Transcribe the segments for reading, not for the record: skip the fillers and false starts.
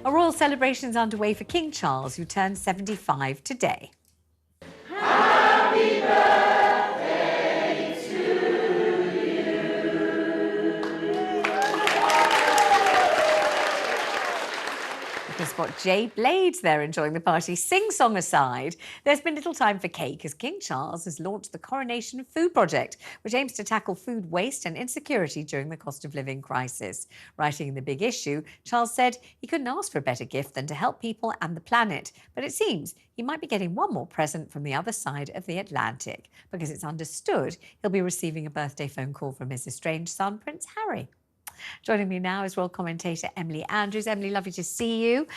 A royal celebration is underway for King Charles, who turned 75 today. Happy birthday to you. Because spot Jay Blades there enjoying the party. Sing-song aside, there's been little time for cake as King Charles has launched the Coronation Food Project, which aims to tackle food waste and insecurity during the cost of living crisis. Writing in The Big Issue, Charles said he couldn't ask for a better gift than to help people and the planet, but it seems he might be getting one more present from the other side of the Atlantic, because it's understood he'll be receiving a birthday phone call from his estranged son, Prince Harry. Joining me now is royal commentator Emily Andrews. Emily, lovely to see you.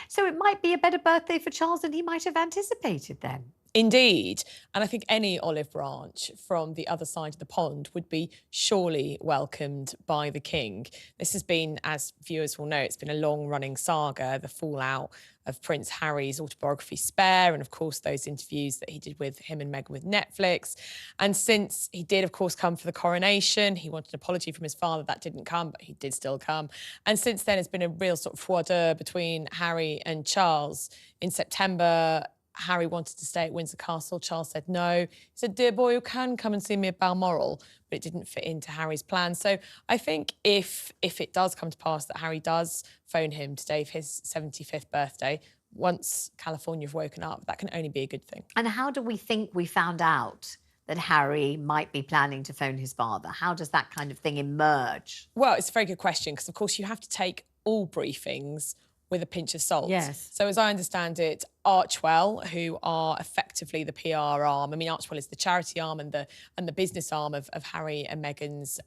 So it might be a better birthday for Charles than he might have anticipated then. Indeed. And I think any olive branch from the other side of the pond would be surely welcomed by the King. This has been, as viewers will know, it's been a long-running saga, the fallout of Prince Harry's autobiography Spare, and of course those interviews that he did with him and Meghan with Netflix. And since he did, of course, come for the coronation, he wanted an apology from his father. That didn't come, but he did still come. And since then, it's been a real sort of foie d'oeuvre between Harry and Charles. In September, Harry wanted to stay at Windsor Castle. Charles said no. He said, dear boy, you can come and see me at Balmoral, but it didn't fit into Harry's plan. So I think if it does come to pass that Harry does phone him today for his 75th birthday, once California have woken up, that can only be a good thing. And how do we think we found out that Harry might be planning to phone his father? How does that kind of thing emerge? Well, it's a very good question, because of course you have to take all briefings with a pinch of salt. Yes. So as I understand it, Archwell, who are effectively the PR arm, I mean, Archwell is the charity arm and the business arm of Harry and Meghan's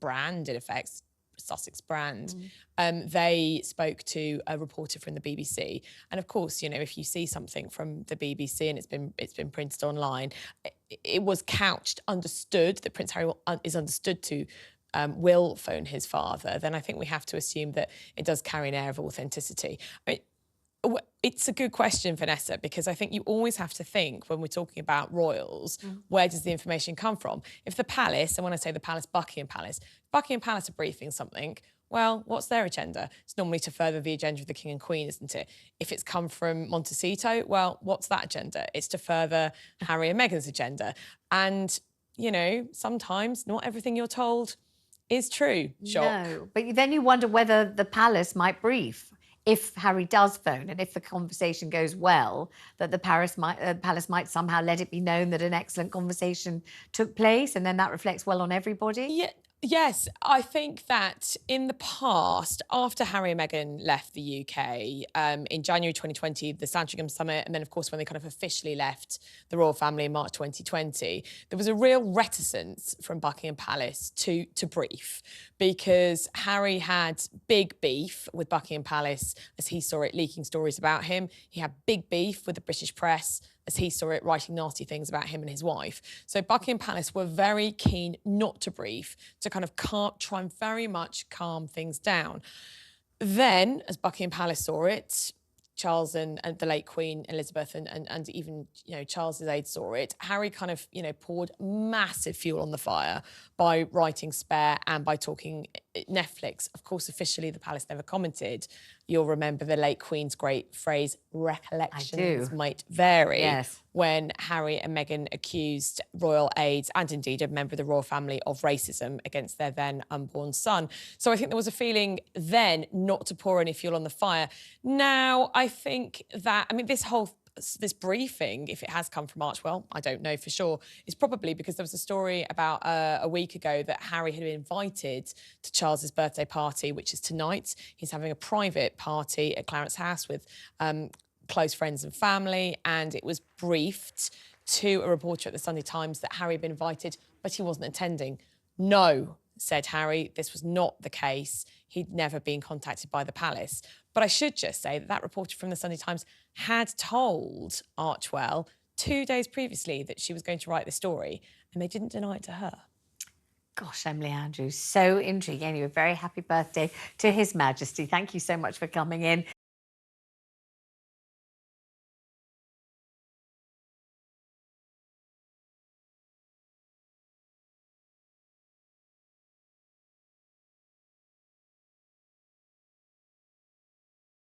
brand, in effect, Sussex brand. They spoke to a reporter from the BBC. And of course, you know, if you see something from the BBC and it's been printed online, it was couched, understood that Prince Harry is understood to will phone his father, then I think we have to assume that it does carry an air of authenticity. I mean, it's a good question, Vanessa, because I think you always have to think when we're talking about royals, where does the information come from? If the palace, and when I say the palace, Buckingham Palace are briefing something, well, what's their agenda? It's normally to further the agenda of the King and Queen, isn't it? If it's come from Montecito, well, what's that agenda? It's to further Harry and Meghan's agenda. And, you know, sometimes not everything you're told is true. Shock. No, but then you wonder whether the palace might brief if Harry does phone, and if the conversation goes well, that the palace might somehow let it be known that an excellent conversation took place, and then that reflects well on everybody. Yeah. Yes, I think that in the past, after Harry and Meghan left the UK, in January 2020, the Sandringham Summit, and then, of course, when they kind of officially left the royal family in March 2020, there was a real reticence from Buckingham Palace to brief, because Harry had big beef with Buckingham Palace, as he saw it, leaking stories about him. He had big beef with the British press, as he saw it, writing nasty things about him and his wife. So Buckingham Palace were very keen not to brief, to kind of try and very much calm things down. Then, as Buckingham Palace saw it, Charles and the late Queen Elizabeth and even, you know, Charles's aides saw it, Harry kind of, you know, poured massive fuel on the fire by writing Spare and by talking Netflix. Of course, officially, the palace never commented. You'll remember the late Queen's great phrase, recollections might vary. Yes. When Harry and Meghan accused royal aides and indeed a member of the royal family of racism against their then unborn son. So I think there was a feeling then not to pour any fuel on the fire. Now, I think that, I mean, this briefing, if it has come from Archwell, I don't know for sure, is probably because there was a story about a week ago that Harry had been invited to Charles's birthday party, which is tonight. He's having a private party at Clarence House with close friends and family, and it was briefed to a reporter at the Sunday Times that Harry had been invited, but he wasn't attending. No, said Harry, this was not the case. He'd never been contacted by the palace. But I should just say that reporter from the Sunday Times had told Archwell 2 days previously that she was going to write the story, and they didn't deny it to her. Gosh, Emily Andrews, so intriguing. Anyway, very happy birthday to His Majesty. Thank you so much for coming in.